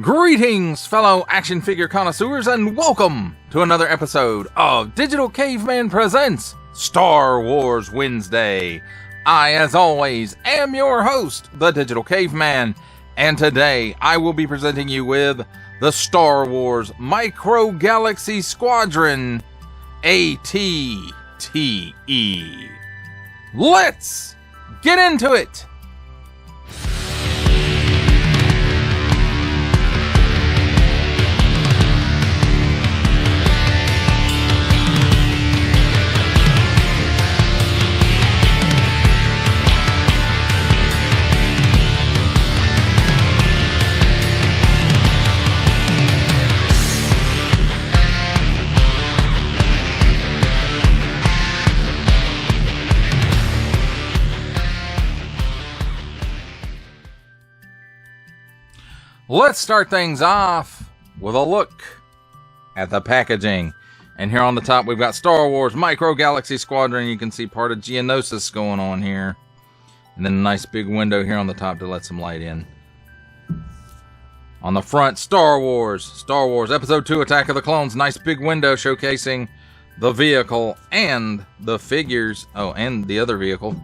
Greetings, fellow action figure connoisseurs, and welcome to another episode of Digital Caveman Presents Star Wars Wednesday. I, as always, am your host, the Digital Caveman, and today I will be presenting you with the Star Wars Micro Galaxy Squadron ATTE. Let's get into it! Let's start things off with a look at the packaging. And here on the top, we've got Star Wars Micro Galaxy Squadron. You can see part of Geonosis going on here. And then a nice big window here on the top to let some light in. On the front, Star Wars Episode 2 Attack of the Clones. Nice big window showcasing the vehicle and the figures. Oh, and the other vehicle.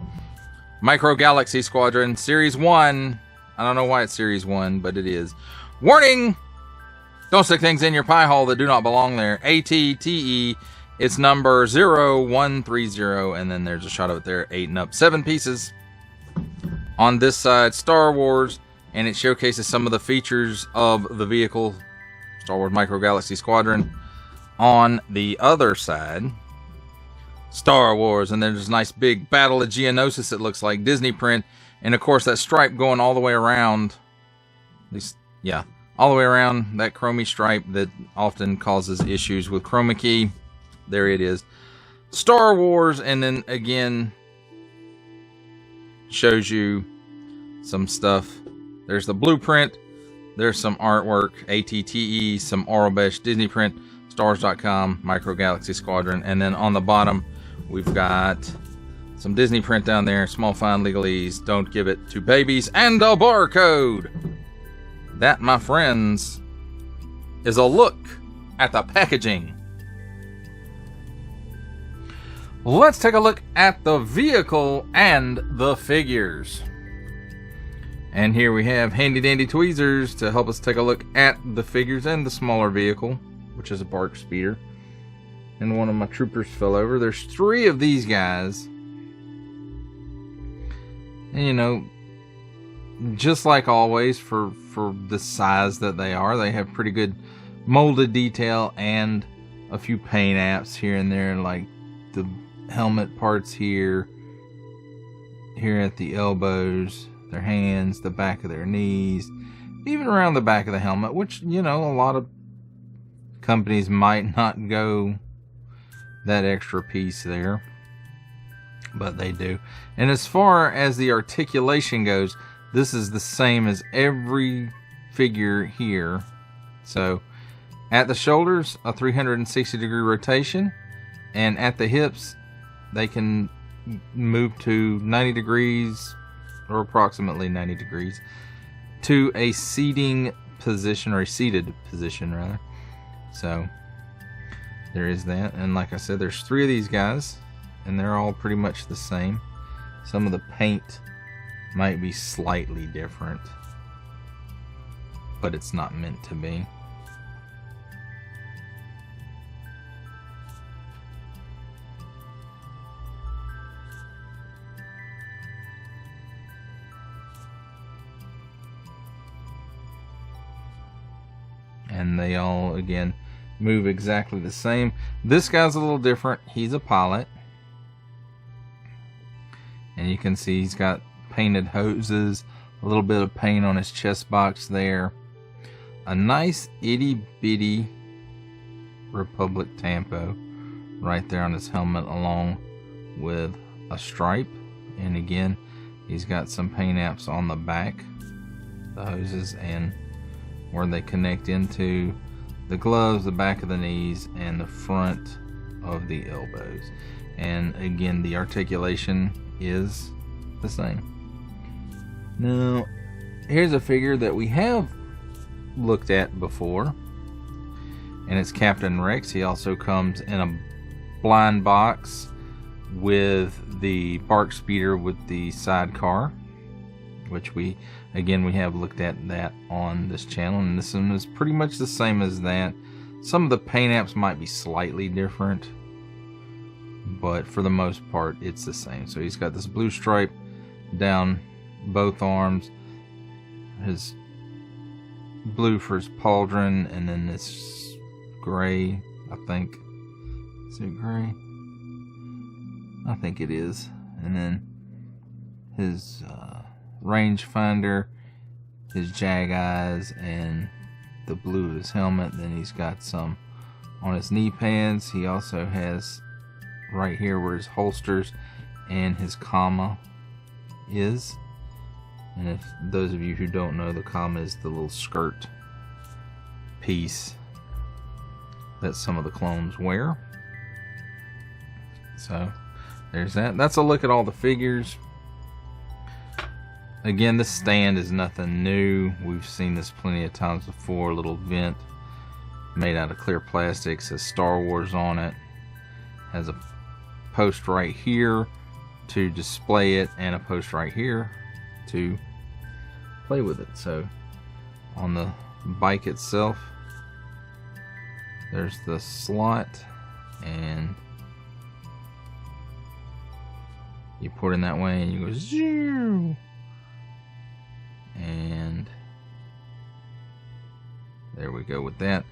Micro Galaxy Squadron Series 1. I don't know why it's Series 1, but it is. Warning! Don't stick things in your pie hole that do not belong there. ATTE, it's number 0130, and then there's a shot of it there, 8 and up. 7 pieces. On this side, Star Wars, and it showcases some of the features of the vehicle, Star Wars Micro Galaxy Squadron. On the other side, Star Wars, and there's this nice big Battle of Geonosis, it looks like, Disney print. And of course, that stripe going all the way around, at least, yeah, all the way around, that chromey stripe that often causes issues with chroma key. There it is. Star Wars, and then again, shows you some stuff. There's the blueprint. There's some artwork, ATTE, some Aurobesh, Disney print, Stars.com, Micro Galaxy Squadron. And then on the bottom, we've got some Disney print down there, small fine legalese, don't give it to babies, and a barcode. That, my friends, is a look at the packaging. Let's take a look at the vehicle and the figures. And here we have handy dandy tweezers to help us take a look at the figures and the smaller vehicle, which is a bark speeder. And one of my troopers fell over. There's 3 of these guys. And, you know, just like always, for the size that they are, they have pretty good molded detail and a few paint apps here and there, like the helmet parts here at the elbows, their hands, the back of their knees, even around the back of the helmet, which, you know, a lot of companies might not go that extra piece there, but they do. And as far as the articulation goes, this is the same as every figure here. So at the shoulders, a 360 degree rotation, and at the hips, they can move to 90 degrees, or approximately 90 degrees, to a seating position, or a seated position rather. So there is that. And like I said, there's 3 of these guys, and they're all pretty much the same. Some of the paint might be slightly different, but it's not meant to be. And they all, again, move exactly the same. This guy's a little different. He's a pilot. And you can see he's got painted hoses, a little bit of paint on his chest box there. A nice itty bitty Republic Tampo right there on his helmet, along with a stripe. And again, he's got some paint apps on the back, the hoses, and where they connect into the gloves, the back of the knees, and the front of the elbows. And again, the articulation is the same. Now, here's a figure that we have looked at before, and it's Captain Rex. He also comes in a blind box with the Bark Speeder with the sidecar, which we have looked at that on this channel, and this one is pretty much the same as that. Some of the paint apps might be slightly different, but for the most part it's the same. So he's got this blue stripe down both arms, his blue for his pauldron, and then this gray, I think. Is it gray? I think it is. And then his rangefinder, his jag eyes, and the blue of his helmet. Then he's got some on his knee pads. He also has right here where his holsters and his comma is. And if those of you who don't know, the comma is the little skirt piece that some of the clones wear. So there's that. That's a look at all the figures. Again, this stand is nothing new. We've seen this plenty of times before. A little vent made out of clear plastic, says Star Wars on it. Has a post right here to display it, and a post right here to play with it. So on the bike itself, there's the slot, and you put it in that way and you go zoom, and there we go with that.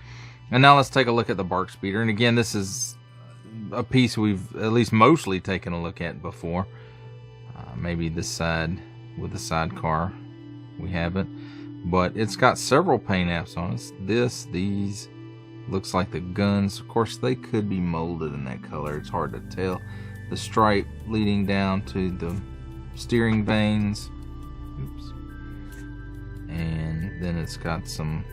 And now let's take a look at the Bark Speeder. And again, this is a piece we've at least mostly taken a look at before. Maybe this side with the sidecar we haven't, but it's got several paint apps on it. These looks like the guns. Of course, they could be molded in that color. It's hard to tell. The stripe leading down to the steering vanes. Oops. And then it's got some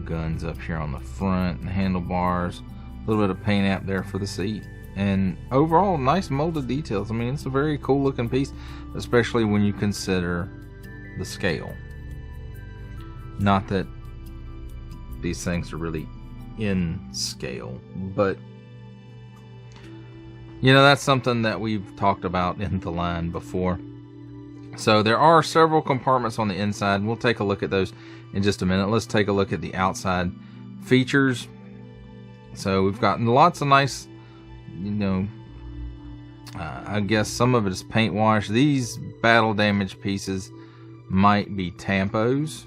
guns up here on the front and handlebars. A little bit of paint app there for the seat. And overall, nice molded details. I mean, it's a very cool looking piece, especially when you consider the scale. Not that these things are really in scale, but you know, that's something that we've talked about in the line before. So there are several compartments on the inside. We'll take a look at those in just a minute. Let's take a look at the outside features. So we've gotten lots of nice, you know, I guess some of it is paint wash. These battle damage pieces might be tampos.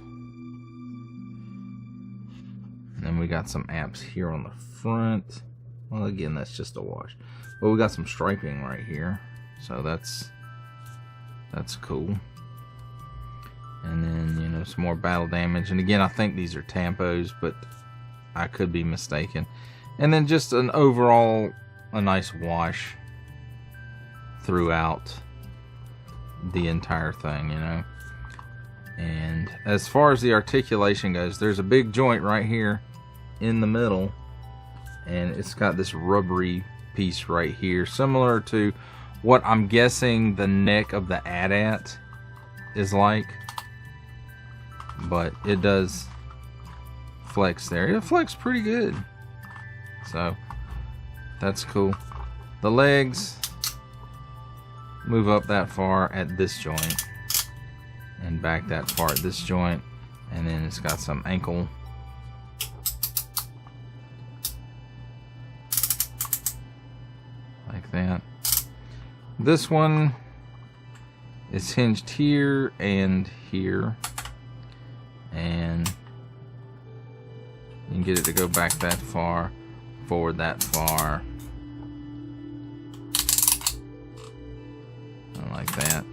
And then we got some apps here on the front. Well, again, that's just a wash. But we got some striping right here, so that's cool. And then, you know, some more battle damage. And again, I think these are tampos, but I could be mistaken. And then just an overall, a nice wash throughout the entire thing, you know. And as far as the articulation goes, there's a big joint right here in the middle, and it's got this rubbery piece right here, similar to what I'm guessing the neck of the AT-AT is like, but it does flex there. It flexes pretty good, so that's cool. The legs move up that far at this joint and back that far at this joint, and then it's got some ankle like that. This one is hinged here and here, and you can get it to go back that far, forward that far, like that.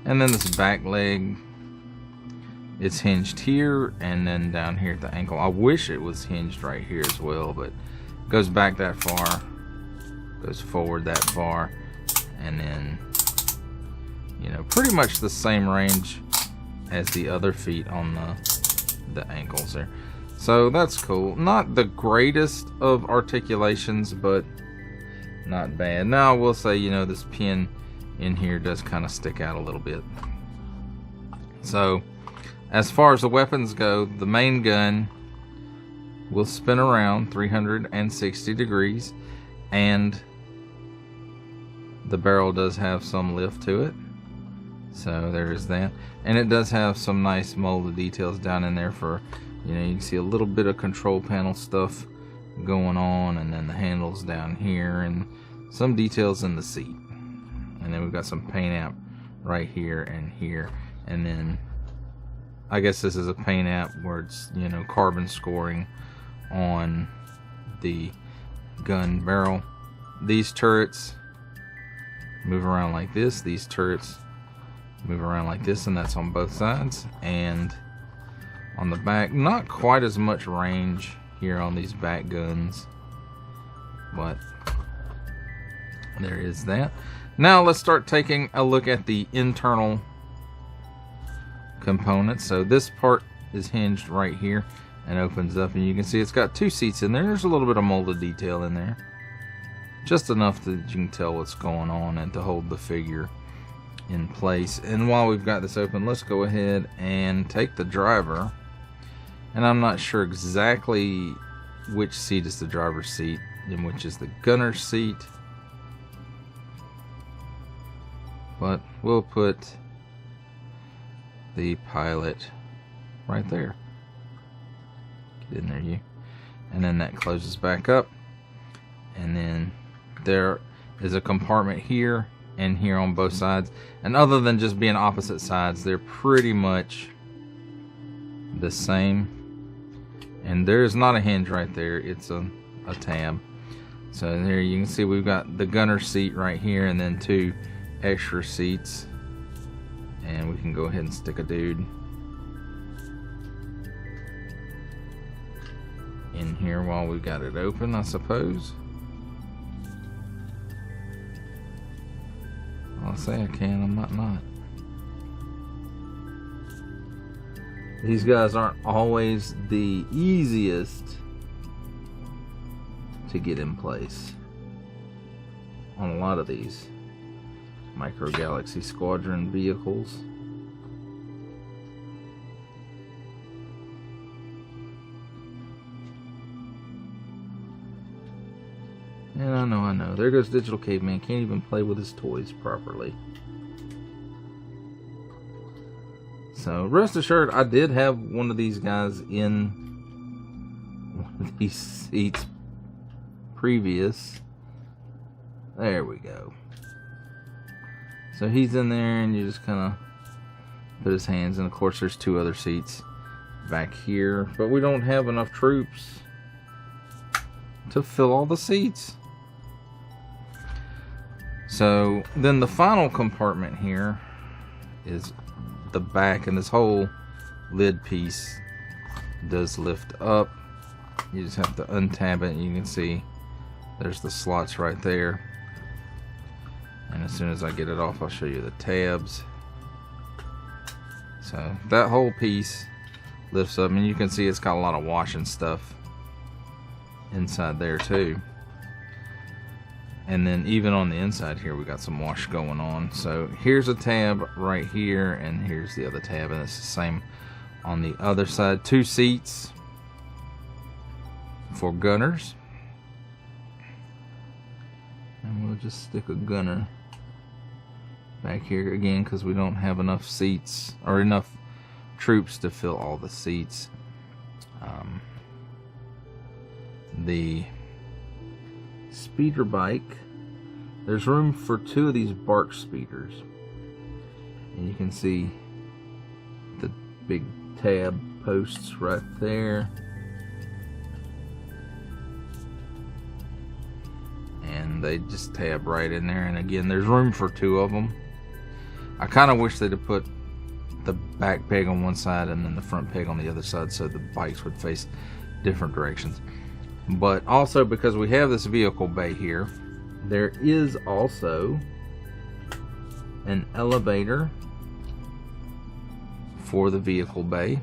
And then this back leg, it's hinged here and then down here at the ankle. I wish it was hinged right here as well, but it goes back that far, goes forward that far, and then, you know, pretty much the same range as the other feet on the ankles there. So that's cool. Not the greatest of articulations, but not bad. Now I will say, you know, this pin in here does kind of stick out a little bit. So as far as the weapons go, the main gun will spin around 360 degrees, and the barrel does have some lift to it. So there's that. And it does have some nice molded details down in there for, you can see a little bit of control panel stuff going on, and then the handles down here, and some details in the seat. And then we've got some paint app right here and here. And then I guess this is a paint app where it's, carbon scoring on the gun barrel. These turrets move around like this. These turrets move around like this, and that's on both sides. And on the back, not quite as much range here on these back guns, but there is that. Now let's start taking a look at the internal components. So this part is hinged right here and opens up, and you can see it's got 2 seats in there. There's a little bit of molded detail in there, just enough that you can tell what's going on and to hold the figure in place. And while we've got this open, let's go ahead and take the driver. And I'm not sure exactly which seat is the driver's seat and which is the gunner's seat, but we'll put the pilot right there. Get in there, you. And then that closes back up, and then there is a compartment here and here on both sides. And other than just being opposite sides, they're pretty much the same. And there's not a hinge right there, it's a tab. So there you can see we've got the gunner seat right here, and then 2 extra seats. And we can go ahead and stick a dude in here while we got it open, I suppose. I'll say I can, I'm not. These guys aren't always the easiest to get in place on a lot of these Micro Galaxy Squadron vehicles. And I know. There goes Digital Caveman. Can't even play with his toys properly. So, rest assured, I did have one of these guys in one of these seats previous. There we go. So he's in there, and you just kind of put his hands in. Of course, there's 2 other seats back here, but we don't have enough troops to fill all the seats. So then the final compartment here is the back, and this whole lid piece does lift up. You just have to untab it, and you can see there's the slots right there. And as soon as I get it off, I'll show you the tabs. So that whole piece lifts up, and you can see it's got a lot of washing stuff inside there too. And then even on the inside here, we got some wash going on. So here's a tab right here, and here's the other tab, and it's the same on the other side. 2 seats for gunners, and we'll just stick a gunner back here again because we don't have enough seats or enough troops to fill all the seats. The speeder bike, there's room for 2 of these bark speeders, and you can see the big tab posts right there, and they just tab right in there. And again, there's room for 2 of them. I kind of wish they'd have put the back peg on one side and then the front peg on the other side so the bikes would face different directions. But also, because we have this vehicle bay here, there is also an elevator for the vehicle bay,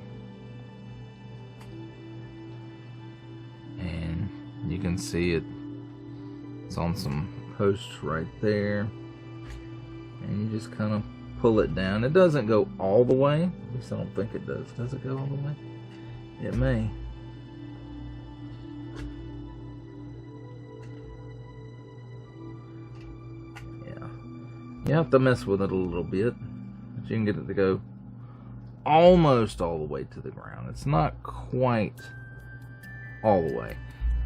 and you can see it's on some posts right there, and you just kind of pull it down. It doesn't go all the way. At least I don't think it does. Does it go all the way? It may. Yeah. You have to mess with it a little bit. But you can get it to go almost all the way to the ground. It's not quite all the way,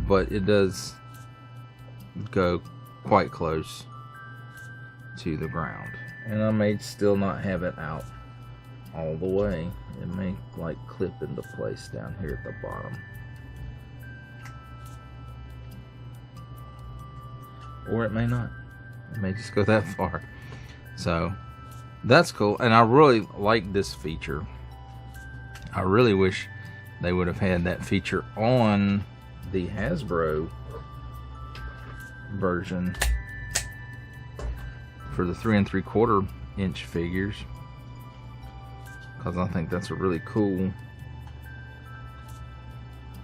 but it does go quite close to the ground. And I may still not have it out all the way. It may like clip into place down here at the bottom. Or it may not. It may just go that far. So that's cool. And I really like this feature. I really wish they would have had that feature on the Hasbro version for the 3 3/4 inch figures, because I think that's a really cool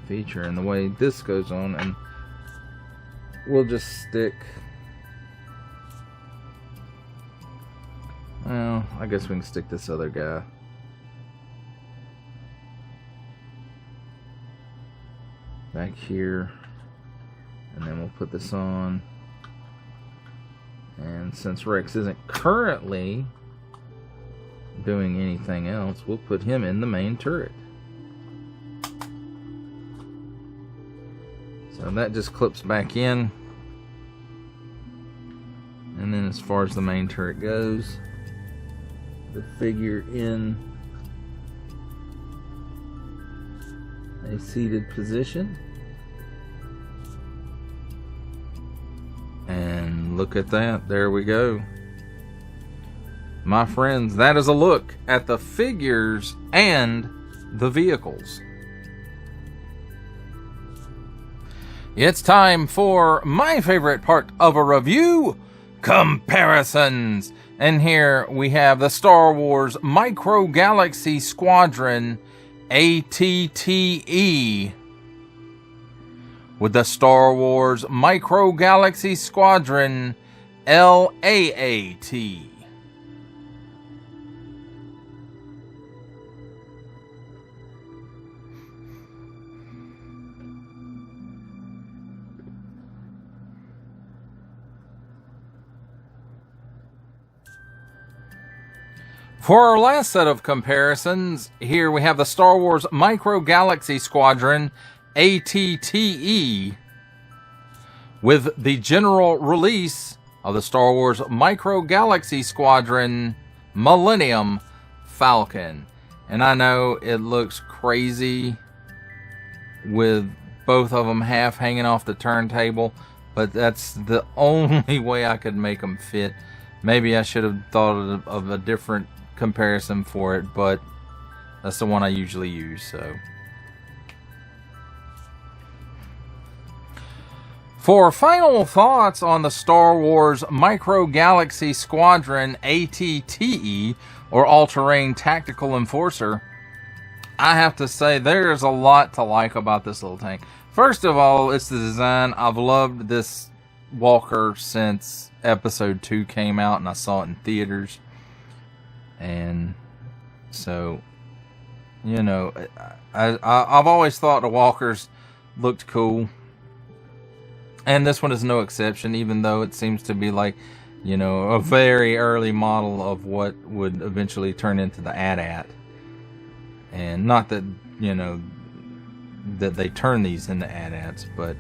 feature. And the way this goes on, and we'll just stick, well, I guess we can stick this other guy back here, and then we'll put this on. And since Rex isn't currently doing anything else, we'll put him in the main turret. So that just clips back in. And then as far as the main turret goes, the figure in a seated position. And look at that. There we go. My friends, that is a look at the figures and the vehicles. It's time for my favorite part of a review, comparisons. And here we have the Star Wars Micro Galaxy Squadron ATTE with the Star Wars Micro Galaxy Squadron LAAT. For our last set of comparisons, here we have the Star Wars Micro Galaxy Squadron ATTE with the general release of the Star Wars Micro Galaxy Squadron Millennium Falcon. And I know it looks crazy with both of them half hanging off the turntable, but that's the only way I could make them fit. Maybe I should have thought of a different comparison for it, but that's the one I usually use. So for final thoughts on the Star Wars Micro Galaxy Squadron ATTE, or All-Terrain Tactical Enforcer, I have to say there's a lot to like about this little tank. First of all, it's the design. I've loved this walker since Episode 2 came out and I saw it in theaters. And so, you know, I've always thought the walkers looked cool. And this one is no exception, even though it seems to be like, you know, a very early model of what would eventually turn into the AT-AT. And not that, you know, that they turn these into AT-ATs, but,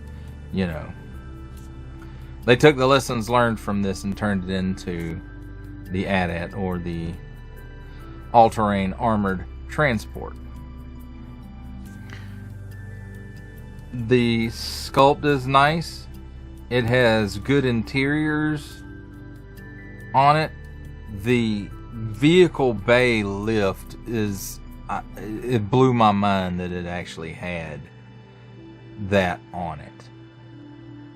you know, they took the lessons learned from this and turned it into the AT-AT, or the all-terrain armored transport. The sculpt is nice. It has good interiors on it. The vehicle bay lift is, it blew my mind that it actually had that on it.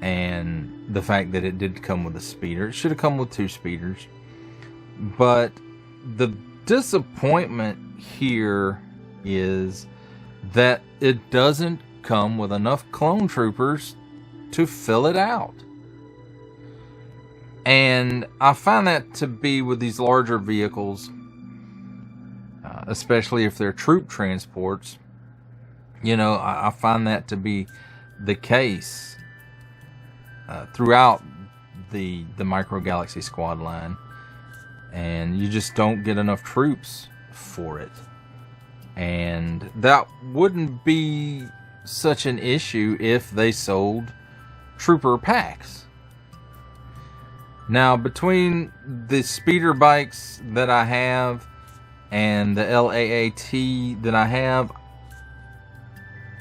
And the fact that it did come with a speeder. It should have come with 2 speeders. But the disappointment here is that it doesn't come with enough clone troopers to fill it out. And I find that to be with these larger vehicles, especially if they're troop transports, you know, I find that to be the case throughout the Micro Galaxy Squad line. And you just don't get enough troops for it. And that wouldn't be such an issue if they sold trooper packs. Now, between the speeder bikes that I have and the LAAT that I have,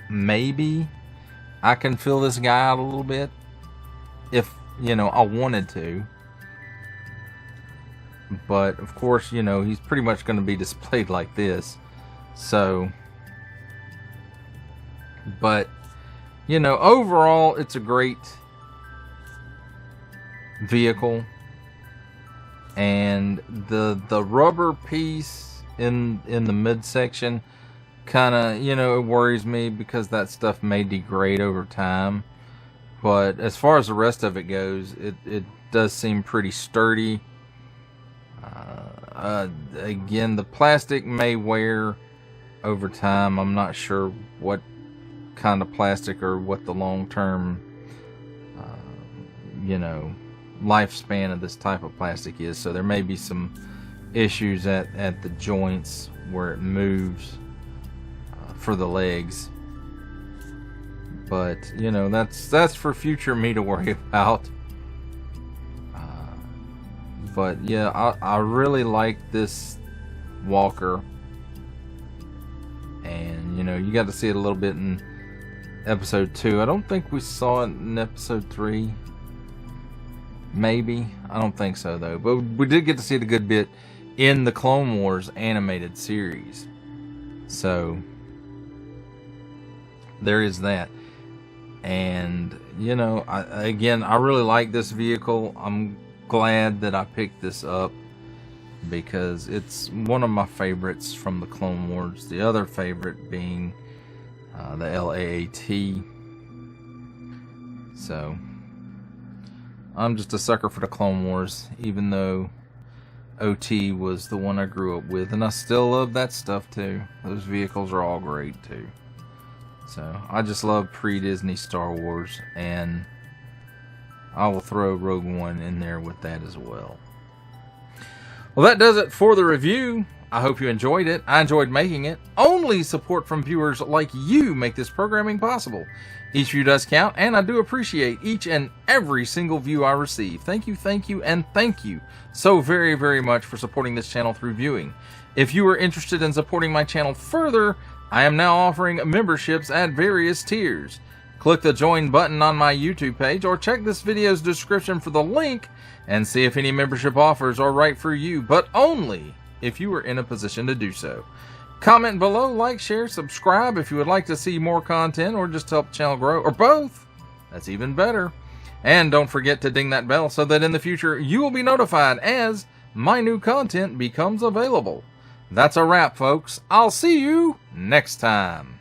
maybe I can fill this guy out a little bit if, you know, I wanted to. But, of course, you know, he's pretty much going to be displayed like this. So, but, you know, overall, it's a great vehicle. And the rubber piece in the midsection kind of, you know, it worries me because that stuff may degrade over time. But as far as the rest of it goes, it does seem pretty sturdy. Again, the plastic may wear over time. I'm not sure what kind of plastic or what the long-term, you know, lifespan of this type of plastic is. So there may be some issues at the joints where it moves for the legs. But, you know, that's for future me to worry about. But yeah, I really like this walker. And, you know, you got to see it a little bit in episode 2. I don't think we saw it in episode 3. Maybe. I don't think so, though. But we did get to see it a good bit in the Clone Wars animated series. So, there is that. And, you know, I really like this vehicle. I'm glad that I picked this up because it's one of my favorites from the Clone Wars. The other favorite being the LAAT. So I'm just a sucker for the Clone Wars, even though OT was the one I grew up with, and I still love that stuff too. Those vehicles are all great too. So I just love pre-Disney Star Wars, and I will throw Rogue One in there with that as well. Well, that does it for the review. I hope you enjoyed it. I enjoyed making it. Only support from viewers like you make this programming possible. Each view does count, and I do appreciate each and every single view I receive. Thank you, and thank you so very, very much for supporting this channel through viewing. If you are interested in supporting my channel further, I am now offering memberships at various tiers. Click the join button on my YouTube page or check this video's description for the link and see if any membership offers are right for you, but only if you are in a position to do so. Comment below, like, share, subscribe if you would like to see more content or just help the channel grow, or both. That's even better. And don't forget to ding that bell so that in the future you will be notified as my new content becomes available. That's a wrap, folks. I'll see you next time.